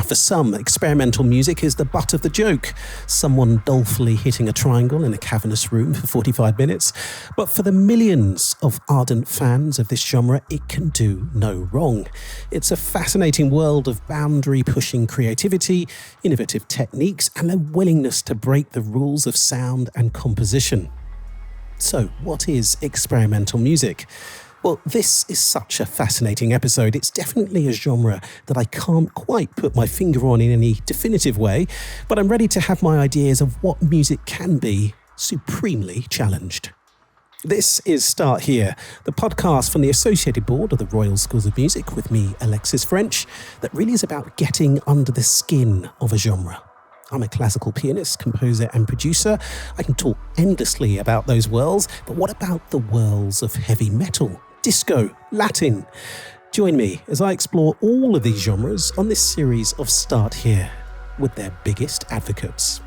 Now, for some, experimental music is the butt of the joke. Someone dolefully hitting a triangle in a cavernous room for 45 minutes. But for the millions of ardent fans of this genre, it can do no wrong. It's a fascinating world of boundary-pushing creativity, innovative techniques, and a willingness to break the rules of sound and composition. So, what is experimental music? Well, this is such a fascinating episode. It's definitely a genre that I can't quite put my finger on in any definitive way, but I'm ready to have my ideas of what music can be supremely challenged. This is Start Here, the podcast from the Associated Board of the Royal Schools of Music with me, Alexis Ffrench, that really is about getting under the skin of a genre. I'm a classical pianist, composer and producer. I can talk endlessly about those worlds, but what about the worlds of heavy metal, disco, Latin? Join me as I explore all of these genres on this series of Start Here with their biggest advocates.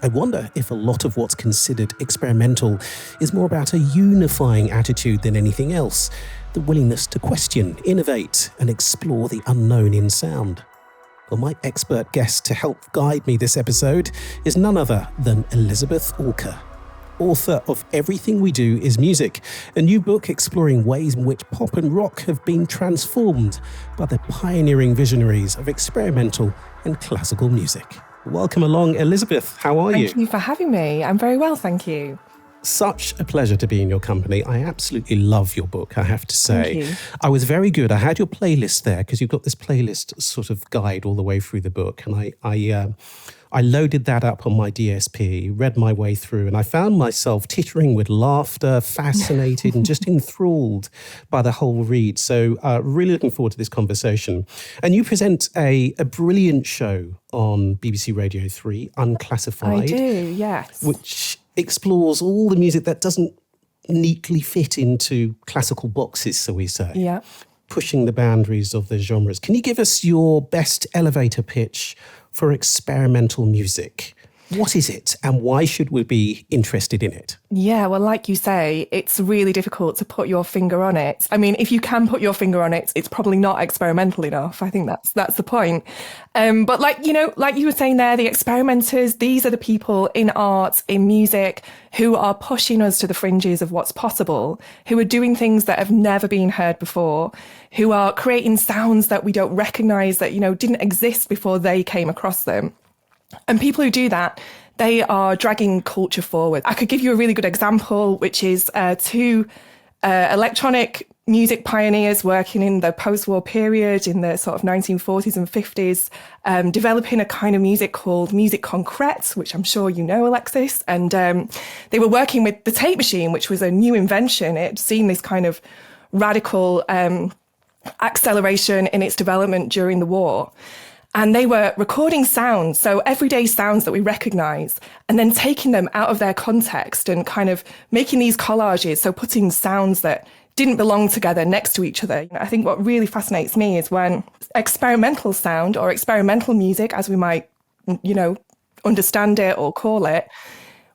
I wonder if a lot of what's considered experimental is more about a unifying attitude than anything else, the willingness to question, innovate, and explore the unknown in sound. Well, my expert guest to help guide me this episode is none other than Elizabeth Alker, author of Everything We Do Is Music, a new book exploring ways in which pop and rock have been transformed by the pioneering visionaries of experimental and classical music. Welcome along, Elizabeth. How are you? Thank you for having me. I'm very well, thank you. Such a pleasure to be in your company. I absolutely love your book, I have to say. Thank you. I was very good. I had your playlist there because you've got this playlist sort of guide all the way through the book. And I loaded that up on my DSP, read my way through, and I found myself tittering with laughter, fascinated and just enthralled by the whole read. So really looking forward to this conversation. And you present a brilliant show on BBC Radio 3, Unclassified. I do, yes. Which explores all the music that doesn't neatly fit into classical boxes, so we say. Yeah. Pushing the boundaries of the genres. Can you give us your best elevator pitch for experimental music? What is it and why should we be interested in it? Yeah, well, like you say, it's really difficult to put your finger on it. I mean, if you can put your finger on it, it's probably not experimental enough. I think that's the point. But like you were saying there, the experimenters, these are the people in art, in music, who are pushing us to the fringes of what's possible, who are doing things that have never been heard before, who are creating sounds that we don't recognize that, didn't exist before they came across them. And people who do that, they are dragging culture forward. I could give you a really good example, which is two electronic music pioneers working in the post-war period in the sort of 1940s and 50s, developing a kind of music called musique concrète, which I'm sure you know, Alexis. And they were working with the tape machine, which was a new invention. It had seen this kind of radical acceleration in its development during the war. And they were recording sounds, so everyday sounds that we recognize, and then taking them out of their context and kind of making these collages, so putting sounds that didn't belong together next to each other. I think what really fascinates me is when experimental sound or experimental music, as we might, understand it or call it,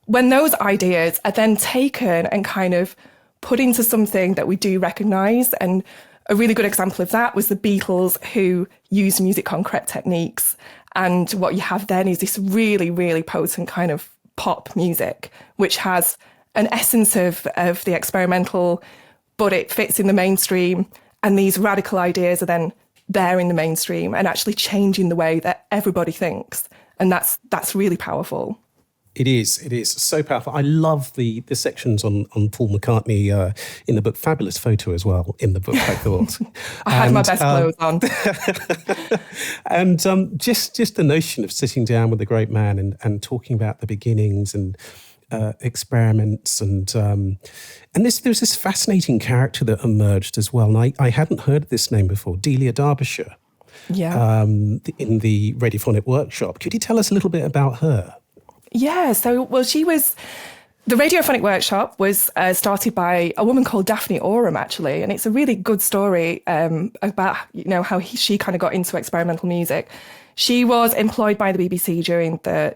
when those ideas are then taken and kind of put into something that we do recognize. And a really good example of that was the Beatles, who used musique concrète techniques. And what you have then is this really, really potent kind of pop music, which has an essence of the experimental, but it fits in the mainstream. And these radical ideas are then there in the mainstream and actually changing the way that everybody thinks. And that's really powerful. It is so powerful. I love the sections on Paul McCartney in the book. Fabulous photo as well in the book, I thought. I had my best clothes on. And just the notion of sitting down with a great man and talking about the beginnings and experiments and there's this fascinating character that emerged as well. And I hadn't heard of this name before, Delia Derbyshire. Yeah. In the radiophonic workshop. Could you tell us a little bit about her? Yeah, the radiophonic workshop was started by a woman called Daphne Oram, actually, and it's a really good story about how she kind of got into experimental music. She was employed by the BBC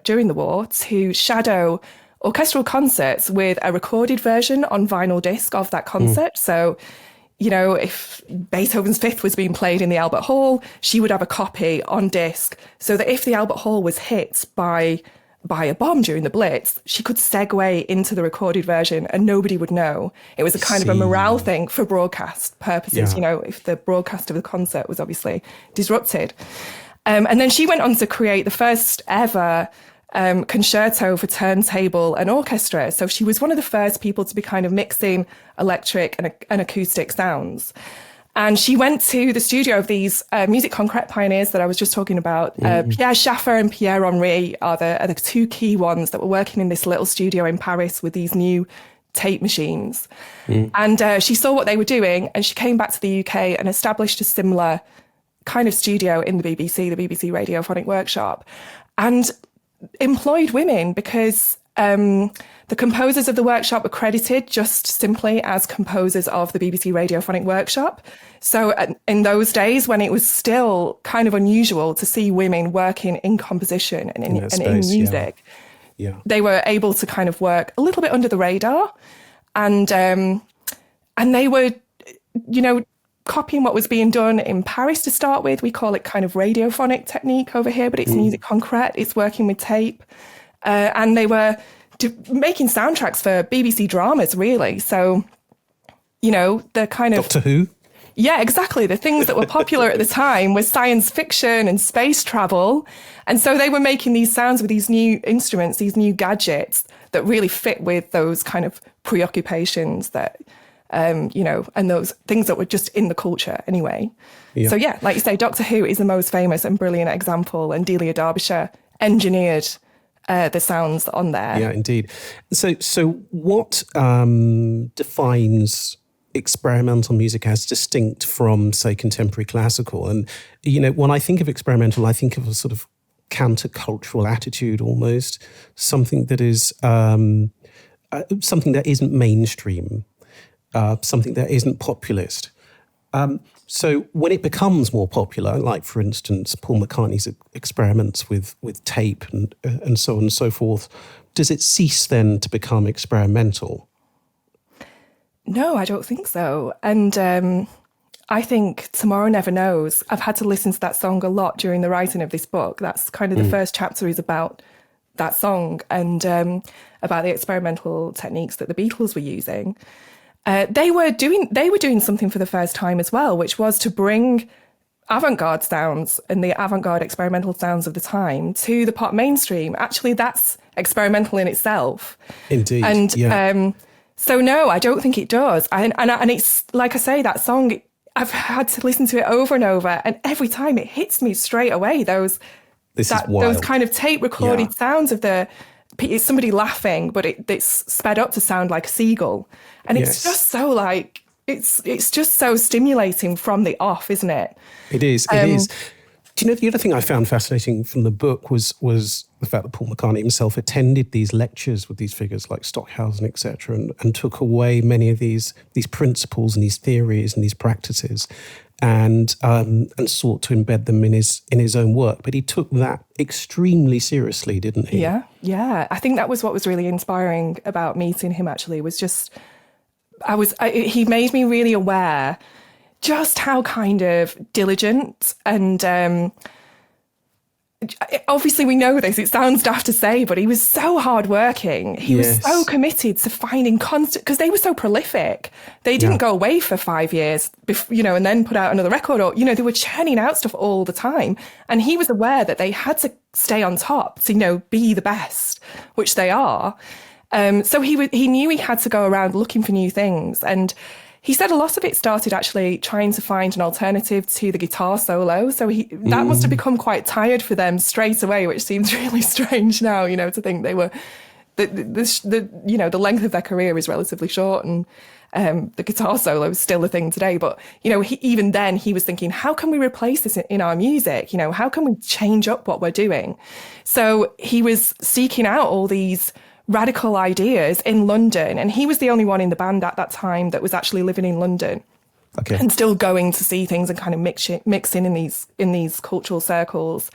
during the war to shadow orchestral concerts with a recorded version on vinyl disc of that concert. So you know, if Beethoven's Fifth was being played in the Albert Hall, she would have a copy on disc so that if the Albert Hall was hit by a bomb during the Blitz, she could segue into the recorded version and nobody would know. It was a kind of a morale thing for broadcast purposes, you know, if the broadcast of the concert was obviously disrupted. And then she went on to create the first ever concerto for turntable and orchestra. So she was one of the first people to be kind of mixing electric and acoustic sounds. And she went to the studio of these music concrete pioneers that I was just talking about. Pierre Schaeffer and Pierre Henry are the two key ones that were working in this little studio in Paris with these new tape machines. And she saw what they were doing and she came back to the UK and established a similar kind of studio in the BBC Radiophonic Workshop, and employed women because the composers of the workshop were credited just simply as composers of the BBC Radiophonic Workshop. So in those days when it was still kind of unusual to see women working in composition and in music, they were able to kind of work a little bit under the radar, and they were, you know, copying what was being done in Paris to start with. We call it kind of radiophonic technique over here, but it's music concrete. It's working with tape. And they were making soundtracks for BBC dramas, really. So, you know, the kind of... Doctor Who? Yeah, exactly. The things that were popular at the time was science fiction and space travel. And so they were making these sounds with these new instruments, these new gadgets that really fit with those kind of preoccupations that... you know, and those things that were just in the culture anyway. So yeah, like you say, Doctor Who is the most famous and brilliant example, and Delia Derbyshire engineered the sounds on there. Yeah, indeed. So what defines experimental music as distinct from, say, contemporary classical? And, you know, when I think of experimental, I think of a sort of countercultural attitude almost, something that is something that isn't mainstream. Something that isn't populist. So when it becomes more popular, like, for instance, Paul McCartney's experiments with tape and so on and so forth, does it cease then to become experimental? No, I don't think so. And I think Tomorrow Never Knows, I've had to listen to that song a lot during the writing of this book. That's kind of the first chapter is about that song and about the experimental techniques that the Beatles were using. They were doing something for the first time as well, which was to bring avant-garde sounds and the avant-garde experimental sounds of the time to the pop mainstream. Actually, that's experimental in itself. Indeed. And so no, I don't think it does. And it's like I say, that song, I've had to listen to it over and over, and every time it hits me straight away. Those kind of tape recorded sounds of it's somebody laughing, but it's sped up to sound like a seagull. And it's just so like, it's just so stimulating from the off, isn't it? It is. It is. Do you know, the other thing I found fascinating from the book was the fact that Paul McCartney himself attended these lectures with these figures like Stockhausen, etc., and took away many of these principles and these theories and these practices, and sought to embed them in his own work. But he took that extremely seriously, didn't he? Yeah. I think that was what was really inspiring about meeting him. Actually, was just he made me really aware just how kind of diligent and obviously we know this, it sounds daft to say, but he was so hardworking. He was so committed to finding constant, because they were so prolific. They didn't go away for 5 years, and then put out another record, or, they were churning out stuff all the time. And he was aware that they had to stay on top to, be the best, which they are. So he knew he had to go around looking for new things. And he said a lot of it started actually trying to find an alternative to the guitar solo. So that must have become quite tired for them straight away, which seems really strange now, to think they were, the length of their career is relatively short, and the guitar solo is still a thing today. But, even then he was thinking, how can we replace this in our music? How can we change up what we're doing? So he was seeking out all these radical ideas in London, and he was the only one in the band at that time that was actually living in London, and still going to see things and kind of mixing in these cultural circles.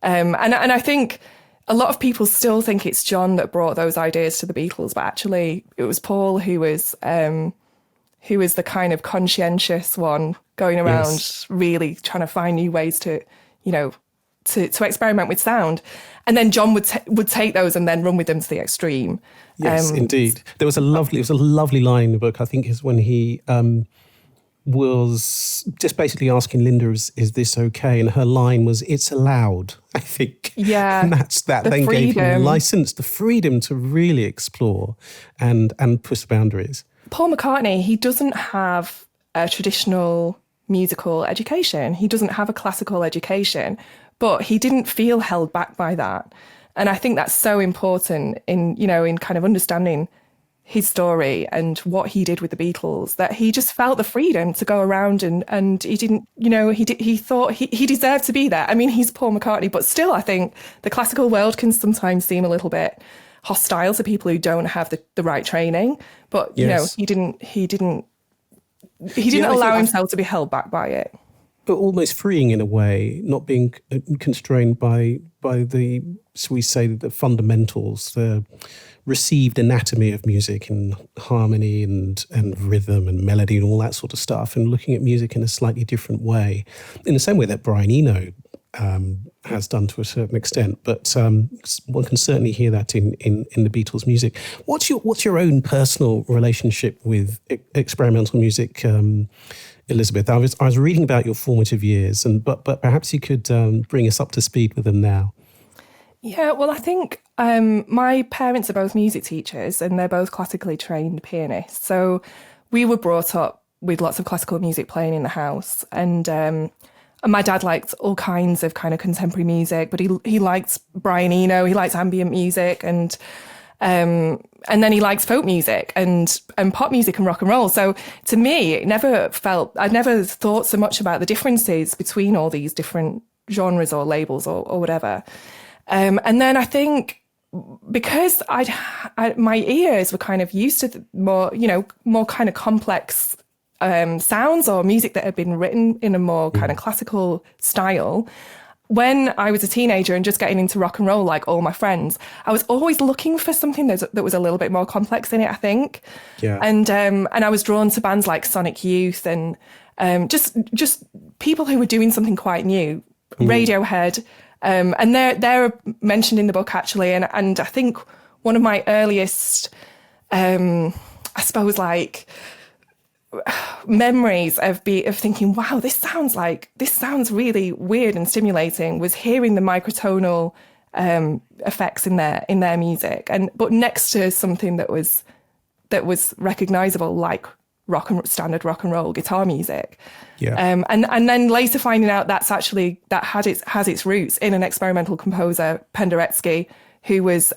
And I think a lot of people still think it's John that brought those ideas to the Beatles, but actually it was Paul who was who was the kind of conscientious one going around really trying to find new ways to, to experiment with sound. And then John would take those and then run with them to the extreme. Yes, indeed. It was a lovely line in the book, I think, is when he was just basically asking Linda, is this okay? And her line was, it's allowed, I think. Yeah. And that then gave him license, the freedom to really explore and push the boundaries. Paul McCartney, he doesn't have a traditional musical education. He doesn't have a classical education, but he didn't feel held back by that. And I think that's so important in kind of understanding his story and what he did with the Beatles, that he just felt the freedom to go around and he didn't, he thought he deserved to be there. I mean, he's Paul McCartney, but still, I think the classical world can sometimes seem a little bit hostile to people who don't have the right training. But, he didn't allow himself to be held back by it. But almost freeing in a way, not being constrained by the, so we say, the fundamentals, the received anatomy of music and harmony and rhythm and melody and all that sort of stuff, and looking at music in a slightly different way, in the same way that Brian Eno has done to a certain extent. But one can certainly hear that in the Beatles' music. What's your own personal relationship with experimental music, Elizabeth? I was reading about your formative years, but perhaps you could bring us up to speed with them now. Yeah, well, I think my parents are both music teachers and they're both classically trained pianists. So we were brought up with lots of classical music playing in the house. And my dad liked all kinds of kind of contemporary music, but he liked Brian Eno, he liked ambient music, and then he likes folk music and pop music and rock and roll. So to me, I'd never thought so much about the differences between all these different genres or labels or whatever. And then I think because my ears were kind of used to more kind of complex sounds or music that had been written in a more kind of classical style. When I was a teenager and just getting into rock and roll, like all my friends, I was always looking for something that was a little bit more complex in it, I think. Yeah. And I was drawn to bands like Sonic Youth and just people who were doing something quite new. Radiohead. And they're mentioned in the book, actually. And I think one of my earliest, I suppose, like memories of thinking, wow, this sounds really weird and stimulating, was hearing the microtonal effects in their music, but next to something that was recognizable, like standard rock and roll guitar music. Yeah. And then later finding out that has its roots in an experimental composer, Penderecki, who was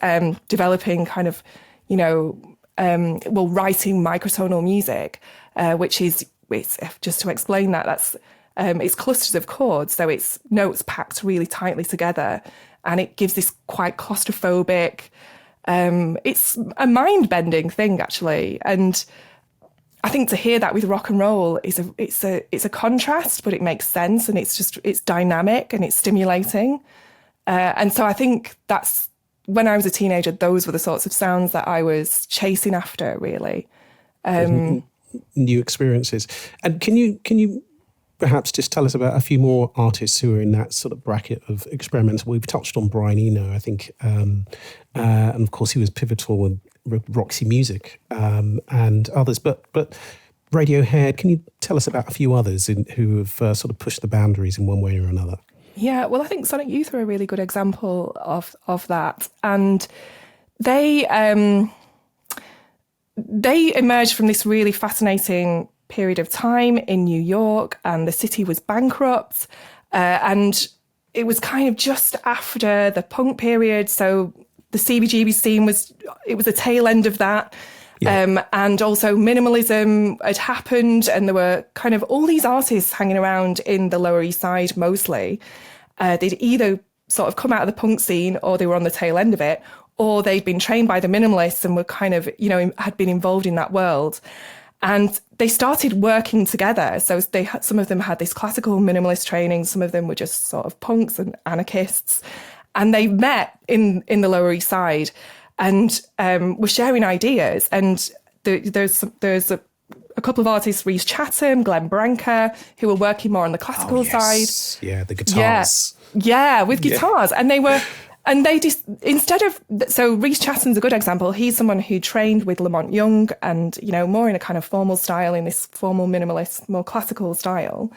developing kind of, writing microtonal music, which is, just to explain that's it's clusters of chords, so it's notes packed really tightly together, and it gives this quite claustrophobic. It's a mind-bending thing, actually, and I think to hear that with rock and roll it's a contrast, but it makes sense, and it's dynamic and it's stimulating. And so I think that's when I was a teenager, those were the sorts of sounds that I was chasing after, really. New experiences. And can you perhaps just tell us about a few more artists who are in that sort of bracket of experimental? We've touched on Brian Eno, I think, and of course he was pivotal with Roxy Music and others. But Radiohead, can you tell us about a few others who have sort of pushed the boundaries in one way or another? Yeah, well, I think Sonic Youth are a really good example of that, and they emerged from this really fascinating period of time in New York, and the city was bankrupt, and it was kind of just after the punk period, so the CBGB scene was the tail end of that. Yeah. And also minimalism had happened, and there were kind of all these artists hanging around in the Lower East Side mostly. They'd either sort of come out of the punk scene, or they were on the tail end of it, or they'd been trained by the minimalists and were kind of, had been involved in that world. And they started working together. So some of them had this classical minimalist training, some of them were just sort of punks and anarchists. And they met in the Lower East Side and were sharing ideas. And there's a couple of artists, Rhys Chatham, Glenn Branca, who were working more on the classical side. Yeah, the guitars. Yeah, with guitars. And they just, so Rhys Chatham's a good example. He's someone who trained with Lamont Young and, more in a kind of formal style, in this formal minimalist, more classical style.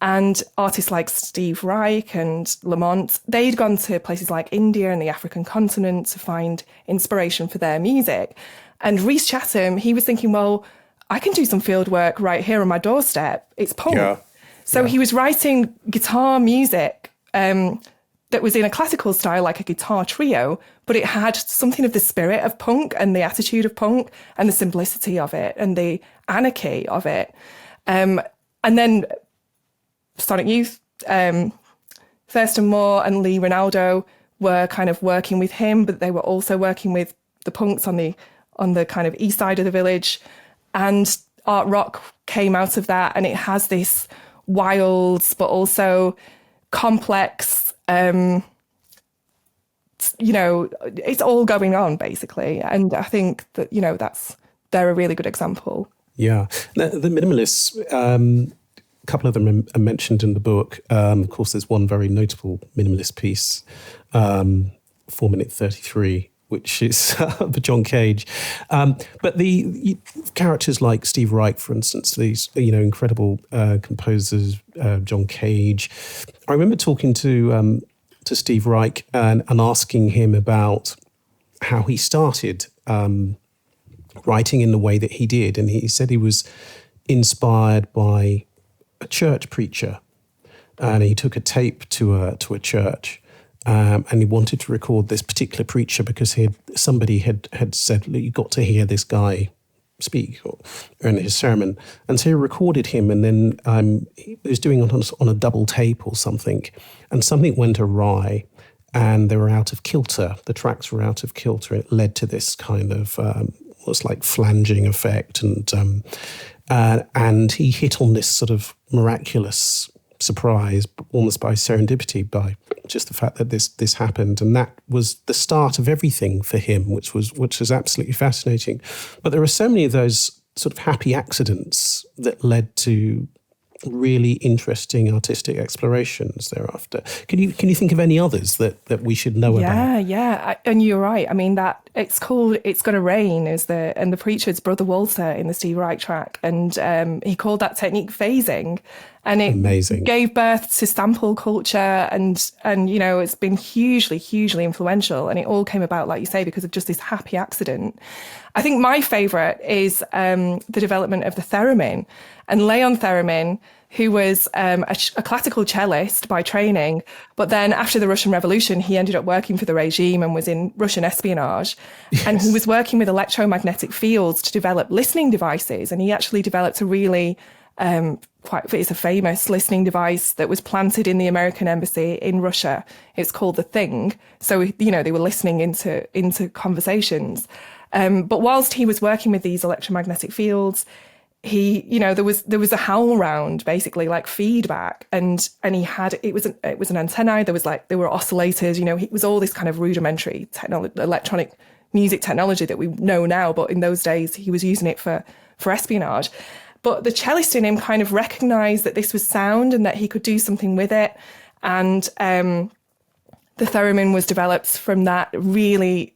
And artists like Steve Reich and Lamont, they'd gone to places like India and the African continent to find inspiration for their music. And Rhys Chatham, he was thinking, well, I can do some field work right here on my doorstep. It's punk. Yeah. So he was writing guitar music that was in a classical style, like a guitar trio, but it had something of the spirit of punk and the attitude of punk and the simplicity of it and the anarchy of it. And then Sonic Youth, Thurston Moore and Lee Ronaldo were kind of working with him, but they were also working with the punks on the kind of east side of the village. And art rock came out of that, and it has this wild but also complex, it's all going on basically. And I think that, they're a really good example. Yeah. The minimalists, a couple of them are mentioned in the book. Of course, there's one very notable minimalist piece, 4-minute 33, which is for John Cage. But the characters like Steve Reich, for instance, these incredible composers, John Cage. I remember talking to Steve Reich and asking him about how he started writing in the way that he did, and he said he was inspired by a church preacher, and he took a tape to a church. And he wanted to record this particular preacher because somebody had said, look, you've got to hear this guy speak or in his sermon. And so he recorded him, and then he was doing it on a double tape or something, and something went awry and they were out of kilter. The tracks were out of kilter. It led to this kind of what's like flanging effect, and he hit on this sort of miraculous surprise, almost by serendipity, by just the fact that this happened, and that was the start of everything for him, which was absolutely fascinating. But there are so many of those sort of happy accidents that led to really interesting artistic explorations thereafter. Can you think of any others that we should know about? Yeah, and you're right. I mean, that it's called "It's Gonna Rain" and the preacher's brother Walter in the Steve Reich track, and he called that technique phasing, and it Amazing. Gave birth to sample culture, and it's been hugely influential, and it all came about, like you say, because of just this happy accident. I think my favourite is the development of the theremin. And Leon Theremin, who was a classical cellist by training, but then after the Russian Revolution, he ended up working for the regime and was in Russian espionage. Yes. And he was working with electromagnetic fields to develop listening devices. And he actually developed a really it's a famous listening device that was planted in the American embassy in Russia. It's called the Thing. So, they were listening into conversations. But whilst he was working with these electromagnetic fields, there was a howl round, basically, like feedback, and he had it was an antennae. There were oscillators. It was all this kind of rudimentary electronic music technology that we know now, but in those days he was using it for espionage. But the cellist in him kind of recognized that this was sound and that he could do something with it, and the theremin was developed from that. Really,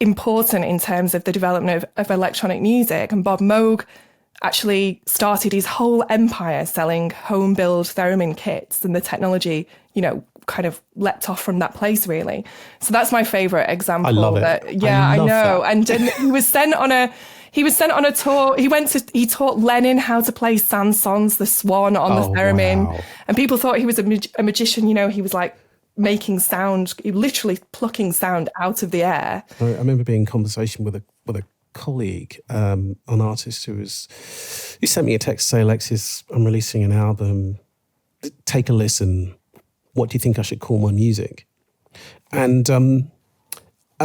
important in terms of the development of electronic music. And Bob Moog actually started his whole empire selling home-built theremin kits, and the technology, kind of leapt off from that place, really. So that's my favourite example. I love it. I know. And he was sent on a tour. He taught Lenin how to play Saint-Saëns, the swan, on the theremin. Wow. And people thought he was a magician. He was like making sound, literally plucking sound out of the air. I remember being in conversation with a colleague, an artist who sent me a text to say, Alexis, I'm releasing an album. Take a listen. What do you think I should call my music? And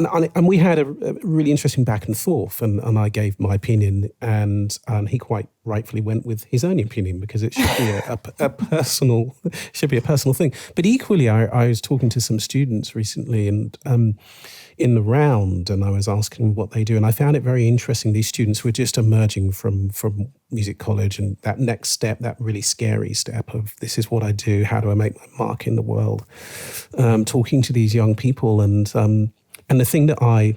and we had a really interesting back and forth, and I gave my opinion, and he quite rightfully went with his own opinion, because it should be a personal thing. But equally, I was talking to some students recently, and in the round, and I was asking what they do, and I found it very interesting. These students were just emerging from music college, and that next step, that really scary step of, this is what I do, how do I make my mark in the world? Talking to these young people, and the thing that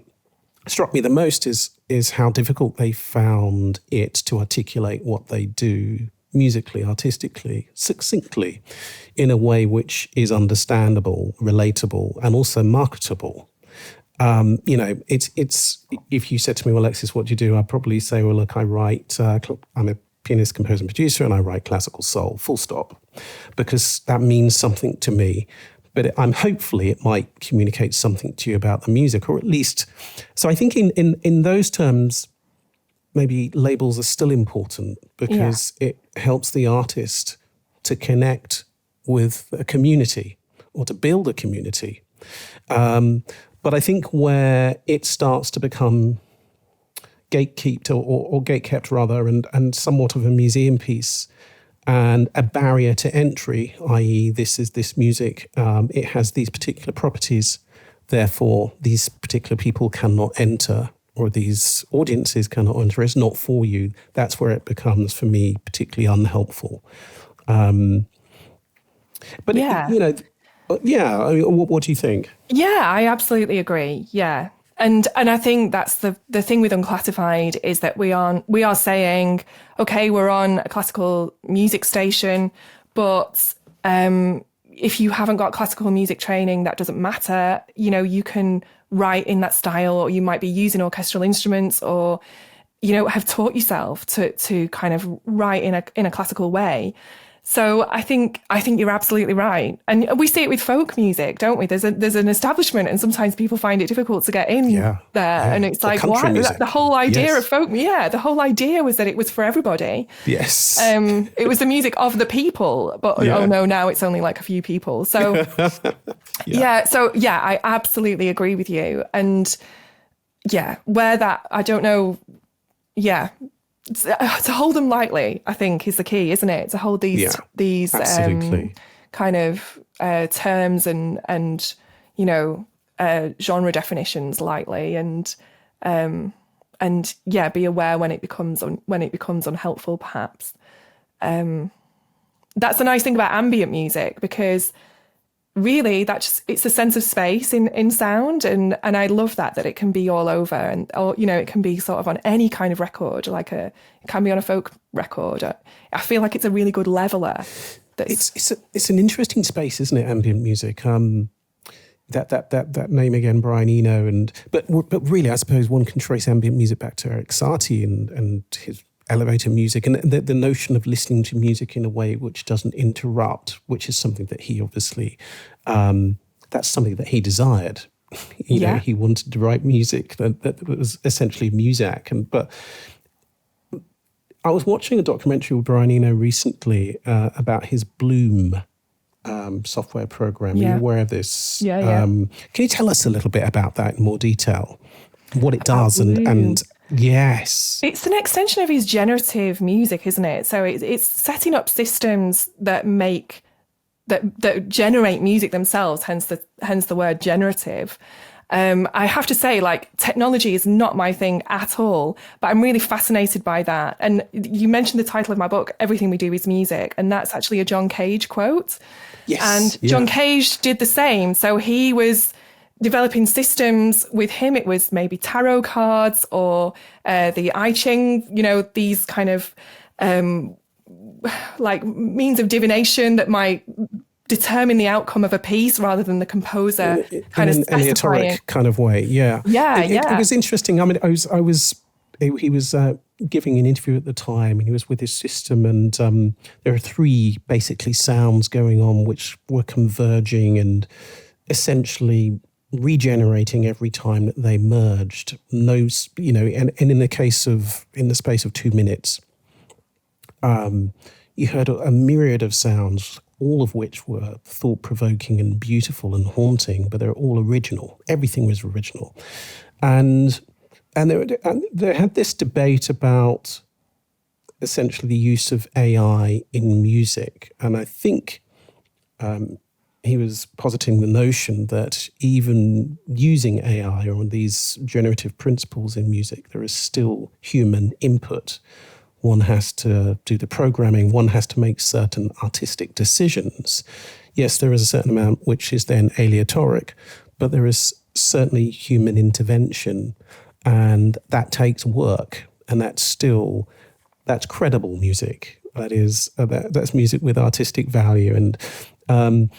struck me the most is how difficult they found it to articulate what they do musically, artistically, succinctly, in a way which is understandable, relatable, and also marketable. It's if you said to me, well, Alexis, what do you do? I'd probably say, well, look, I write, I'm a pianist, composer, and producer, and I write classical soul, full stop, because that means something to me. But hopefully it might communicate something to you about the music, or at least, so I think in those terms, maybe labels are still important, because it helps the artist to connect with a community, or to build a community. But I think where it starts to become gatekept, or gatekept rather, and somewhat of a museum piece and a barrier to entry, i.e. this music, it has these particular properties, therefore these particular people cannot enter, or these audiences cannot enter, it's not for you. That's where it becomes, for me, particularly unhelpful. But yeah, I mean, what do you think? Yeah, I absolutely agree. Yeah. And I think that's the thing with Unclassified, is that we are saying, okay, we're on a classical music station, but if you haven't got classical music training, that doesn't matter. You can write in that style, or you might be using orchestral instruments, or have taught yourself to kind of write in a classical way. So I think you're absolutely right. And we see it with folk music, don't we? There's an establishment, and sometimes people find it difficult to get in there. Yeah. And it's like, what? The whole idea of folk, the whole idea was that it was for everybody. Yes. It was the music of the people, but oh no, now it's only like a few people. So I absolutely agree with you. And where that, I don't know, to hold them lightly, I think, is the key, isn't it? To hold these kind of terms and genre definitions lightly, and be aware when it becomes unhelpful, perhaps. That's the nice thing about ambient music, because really it's a sense of space in sound, and I love that it can be all over, and it can be sort of on any kind of record, it can be on a folk record. I feel like it's a really good leveler. It's an interesting space, isn't it? Ambient music. That name again, Brian Eno, but really, I suppose one can trace ambient music back to Eric Satie and his elevator music, and the notion of listening to music in a way which doesn't interrupt, which is something that he obviously, that's something that he desired. He wanted to write music that was essentially Muzak. But I was watching a documentary with Brian Eno recently about his Bloom software program. Are you aware of this? Yeah. Can you tell us a little bit about that in more detail? What it does and yes. It's an extension of his generative music, isn't it? So it's setting up systems that generate music themselves, hence the word generative. I have to say, technology is not my thing at all, but I'm really fascinated by that. And you mentioned the title of my book, Everything We Do Is Music, and that's actually a John Cage quote. Yes. And John Cage did the same. So he was developing systems. With him, it was maybe tarot cards or the I Ching, these kind of means of divination that might determine the outcome of a piece rather than the composer kind of specifying. In an esoteric kind of way, yeah. It was interesting. I mean, he was giving an interview at the time, and he was with his system, and there are three basically sounds going on which were converging and essentially regenerating every time that they merged. And in the space of 2 minutes, you heard a myriad of sounds all of which were thought-provoking and beautiful and haunting, but they're all original. Everything was original. And there had this debate about essentially the use of AI in music. And I think he was positing the notion that even using AI or these generative principles in music, there is still human input. One has to do the programming, one has to make certain artistic decisions. Yes, there is a certain amount which is then aleatoric, but there is certainly human intervention, and that takes work, and that's credible music. That's music with artistic value. And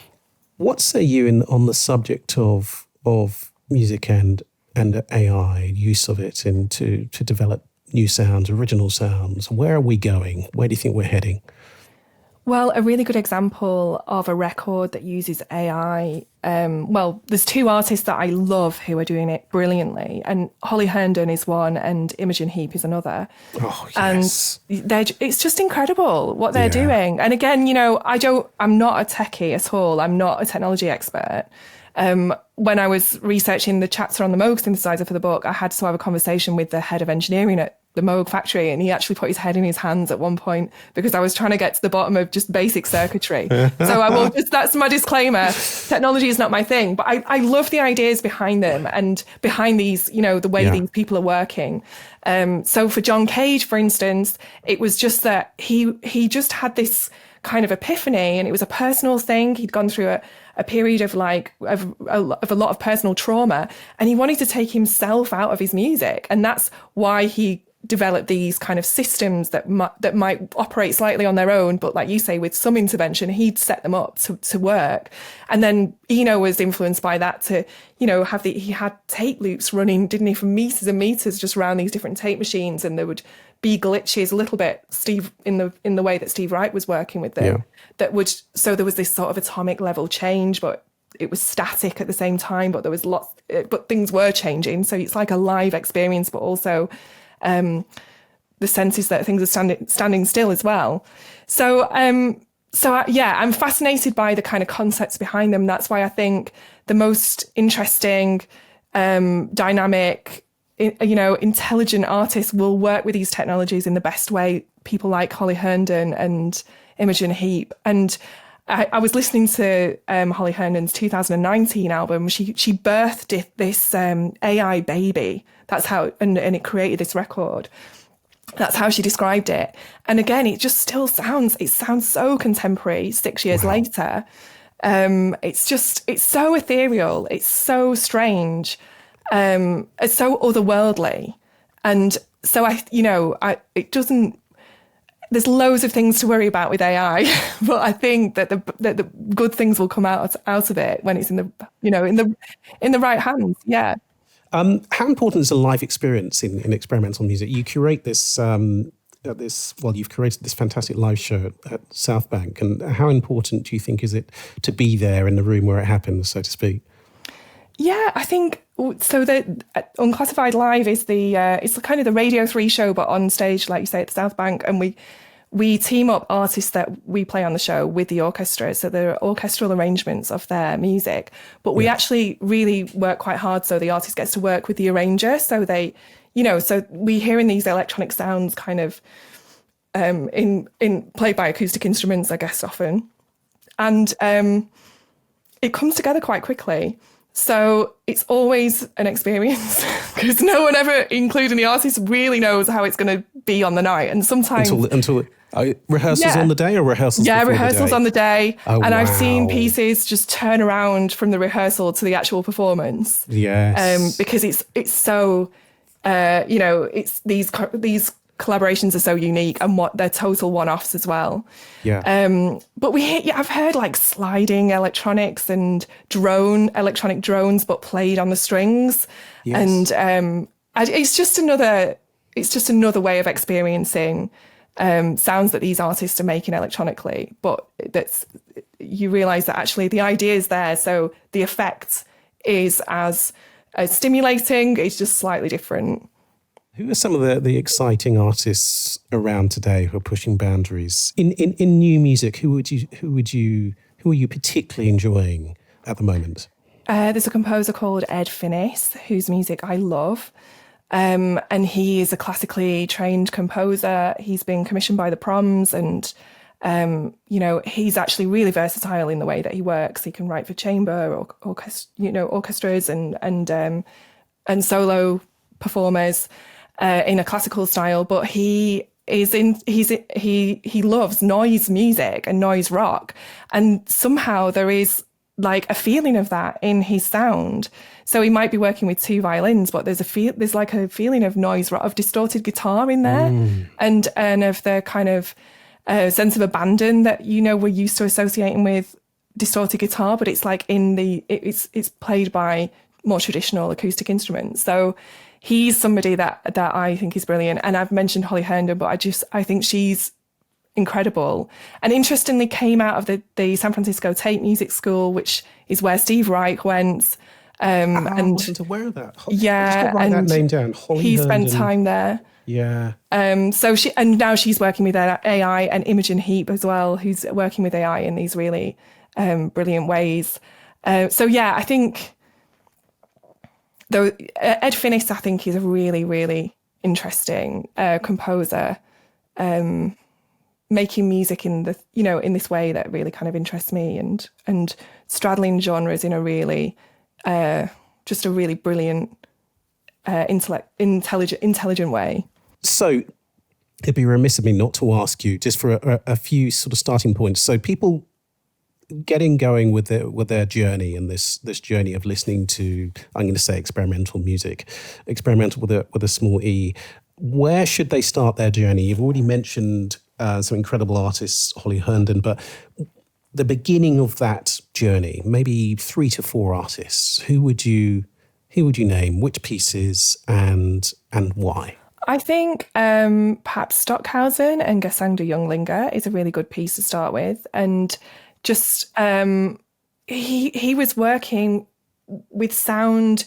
what say you on the subject of music and AI, use of it to develop new sounds, original sounds? Where are we going? Where do you think we're heading? Well, a really good example of a record that uses AI, there's two artists that I love who are doing it brilliantly, and Holly Herndon is one and Imogen Heap is another. Oh, yes. And it's just incredible what they're doing. And again, I'm not a techie at all. I'm not a technology expert. When I was researching the chapter on the Moog synthesizer for the book, I had to have a conversation with the head of engineering at the Moog factory, and he actually put his head in his hands at one point because I was trying to get to the bottom of just basic circuitry. So that's my disclaimer. Technology is not my thing, but I love the ideas behind them and behind these, the way these people are working. So for John Cage, for instance, it was just that he just had this kind of epiphany, and it was a personal thing. He'd gone through a period of a lot of personal trauma, and he wanted to take himself out of his music. And that's why he developed these kind of systems that might operate slightly on their own, but like you say, with some intervention, he'd set them up to work. And then Eno was influenced by that to, he had tape loops running, didn't he, for meters and meters just around these different tape machines, and there would be glitches a little bit, Steve, in the way that Steve Wright was working with them, so there was this sort of atomic level change, but it was static at the same time, but there was but things were changing. So it's like a live experience, but also the senses that things are standing still as well. So I'm fascinated by the kind of concepts behind them. That's why I think the most interesting, dynamic, intelligent artists will work with these technologies in the best way. People like Holly Herndon and Imogen Heap. And I was listening to Holly Herndon's 2019 album. She birthed this AI baby. That's how, and it created this record. That's how she described it. And again, it just still sounds so contemporary 6 years later. It's so ethereal. It's so strange. It's so otherworldly. And so it doesn't, there's loads of things to worry about with AI, but I think that the good things will come out of it when it's in the right hands. Yeah. How important is a live experience in experimental music? You curate this, you've created this fantastic live show at South Bank, and how important do you think is it to be there in the room where it happens, so to speak? Yeah, I think so. The Unclassified Live is it's kind of the Radio 3 show, but on stage, like you say, at the South Bank, and we team up artists that we play on the show with the orchestra. So there are orchestral arrangements of their music, but we actually really work quite hard. So the artist gets to work with the arranger. So they, so we hearing these electronic sounds kind of in played by acoustic instruments, I guess, often. And it comes together quite quickly. So it's always an experience because no one ever, including the artist, really knows how it's going to be on the night. And sometimes until rehearsals on the day or rehearsals? Yeah, rehearsals on the day. Oh, and wow. I've seen pieces just turn around from the rehearsal to the actual performance. Yes. Because it's so, it's these collaborations are so unique, and they're total one-offs as well. Yeah. But I've heard like sliding electronics and electronic drones, but played on the strings. Yes. And it's just another way of experiencing sounds that these artists are making electronically. But you realise that actually the idea is there, so the effect is as stimulating. It's just slightly different. Who are some of the exciting artists around today who are pushing boundaries in new music? Who are you particularly enjoying at the moment? There's a composer called Ed Finnis, whose music I love. And he is a classically trained composer. He's been commissioned by the Proms, and he's actually really versatile in the way that he works. He can write for chamber or orchestras and solo performers in a classical style. But he loves noise music and noise rock, and somehow there is like a feeling of that in his sound. So he might be working with two violins, but there's like a feeling of noise, of distorted guitar in there, and of the kind of sense of abandon that we're used to associating with distorted guitar, but it's like it's played by more traditional acoustic instruments. So he's somebody that I think is brilliant. And I've mentioned Holly Herndon, but I think she's incredible, and interestingly came out of the San Francisco Tate Music School, which is where Steve Reich went. And I wasn't aware of that. Yeah, just write that name down. Holly he Herndon. spent time there. Yeah. So now she's working with AI, and Imogen Heap as well, who's working with AI in these really brilliant ways. So yeah, I think though Ed Finnis, I think, is a really, really interesting composer. Making music in this way that really kind of interests me, and straddling genres in a really just a really brilliant intelligent way. So it'd be remiss of me not to ask you, just for a few sort of starting points. So people getting going with their journey, and this journey of listening to, I'm going to say, experimental music, experimental with a small e. Where should they start their journey? You've already mentioned some incredible artists, Holly Herndon, but the beginning of that journey, maybe 3 to 4 artists. Who would you name? Which pieces and why? I think perhaps Stockhausen and Gesang der Junglinger is a really good piece to start with, and just he was working with sound,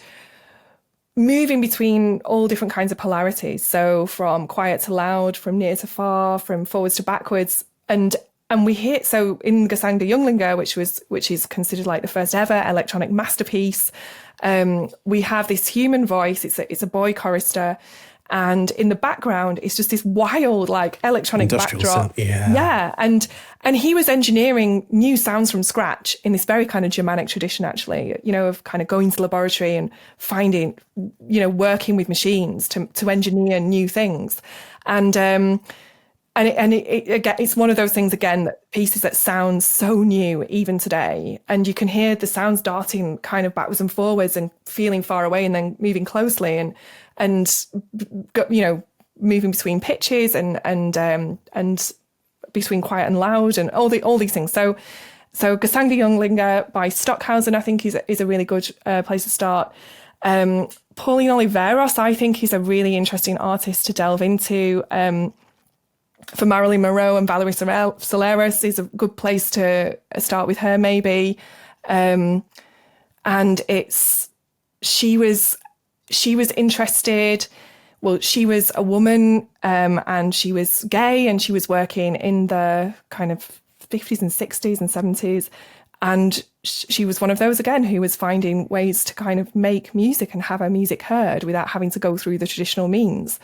moving between all different kinds of polarities. So from quiet to loud, from near to far, from forwards to backwards. And we hear, so in Gesang der Junglinger, which is considered like the first ever electronic masterpiece, we have this human voice. It's a boy chorister. And in the background, it's just this wild, like, electronic industrial backdrop. sound, yeah. Yeah. And he was engineering new sounds from scratch in this very kind of Germanic tradition, actually, of kind of going to the laboratory and finding, working with machines to engineer new things. And it's one of those things, again, that pieces that sound so new even today. And you can hear the sounds darting kind of backwards and forwards and feeling far away and then moving closely and moving between pitches and between quiet and loud and all these things. So Gesang der Junglinger by Stockhausen, I think, is a really good place to start. Pauline Oliveros, I think, is a really interesting artist to delve into. For Marilyn Monroe and Valerie Soleras is a good place to start with her, maybe. And she was interested. Well, she was a woman, and she was gay, and she was working in the kind of 50s and 60s and 70s. And she was one of those, again, who was finding ways to kind of make music and have her music heard without having to go through the traditional means.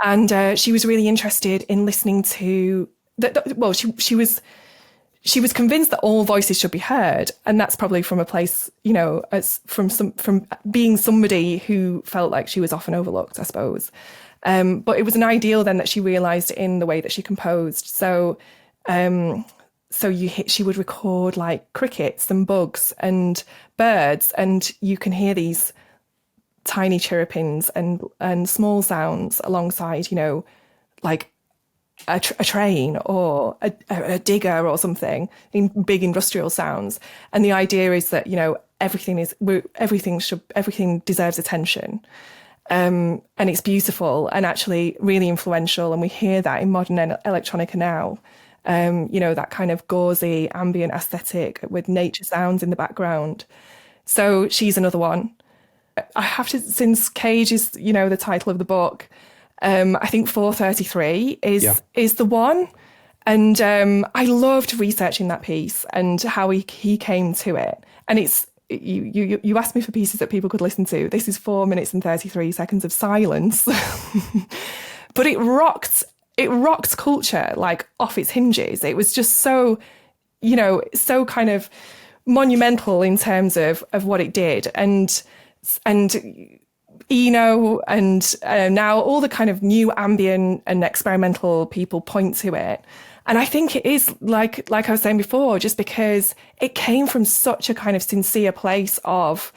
And she was really interested in listening to she was convinced that all voices should be heard, and that's probably from a place, as from being somebody who felt like she was often overlooked, I suppose. But it was an ideal then that she realised in the way that she composed. So she would record like crickets and bugs and birds, and you can hear these tiny chirrupings and small sounds alongside, like a train or a digger or something, in big industrial sounds. And the idea is that, everything deserves attention. And it's beautiful and actually really influential. And we hear that in modern electronica now. That kind of gauzy ambient aesthetic with nature sounds in the background. So she's another one. I have to, since Cage is, the title of the book, I think 433 is the one. And I loved researching that piece and how he came to it. And it's, you asked me for pieces that people could listen to. This is 4 minutes and 33 seconds of silence. But it rocked culture like off its hinges. It was just so, so kind of monumental in terms of what it did. And Eno and now all the kind of new ambient and experimental people point to it. And I think it is like I was saying before, just because it came from such a kind of sincere place of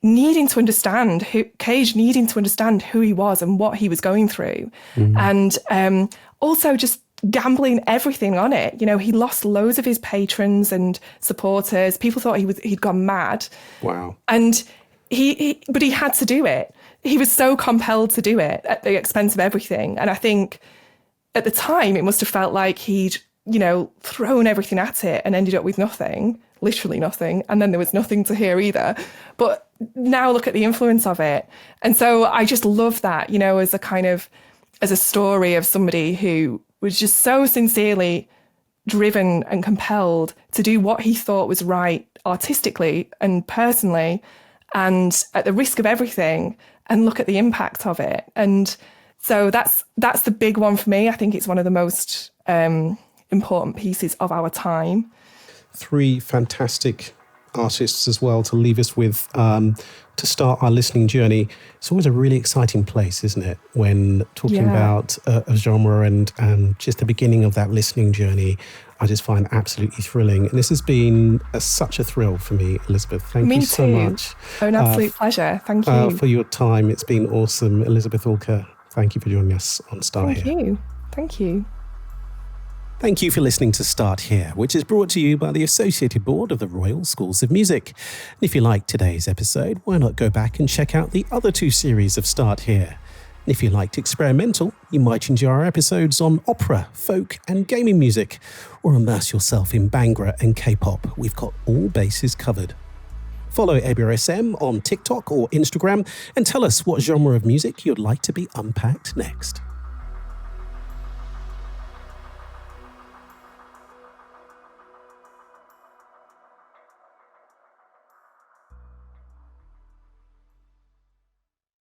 needing to understand Cage needing to understand who he was and what he was going through. And also just gambling everything on it. He lost loads of his patrons and supporters. People thought he'd gone mad. Wow. And but he had to do it. He was so compelled to do it at the expense of everything. And I think at the time, it must have felt like he'd, thrown everything at it and ended up with nothing, literally nothing. And then there was nothing to hear either. But now look at the influence of it. And so I just love that, as a story of somebody who was just so sincerely driven and compelled to do what he thought was right artistically and personally, and at the risk of everything, and look at the impact of it. And so that's the big one for me. I think it's one of the most important pieces of our time. 3 fantastic artists as well to leave us with, to start our listening journey. It's always a really exciting place, isn't it? When talking about a genre and just the beginning of that listening journey, I just find absolutely thrilling. And this has been such a thrill for me, Elizabeth. Thank you so much. An absolute pleasure. Thank you. For your time. It's been awesome. Elizabeth Alker, thank you for joining us on Start Here. Thank you. Thank you for listening to Start Here, which is brought to you by the Associated Board of the Royal Schools of Music. And if you liked today's episode, why not go back and check out the other 2 series of Start Here? And if you liked experimental, you might enjoy our episodes on opera, folk and gaming music, or immerse yourself in Bhangra and K-pop. We've got all bases covered. Follow ABRSM on TikTok or Instagram and tell us what genre of music you'd like to be unpacked next.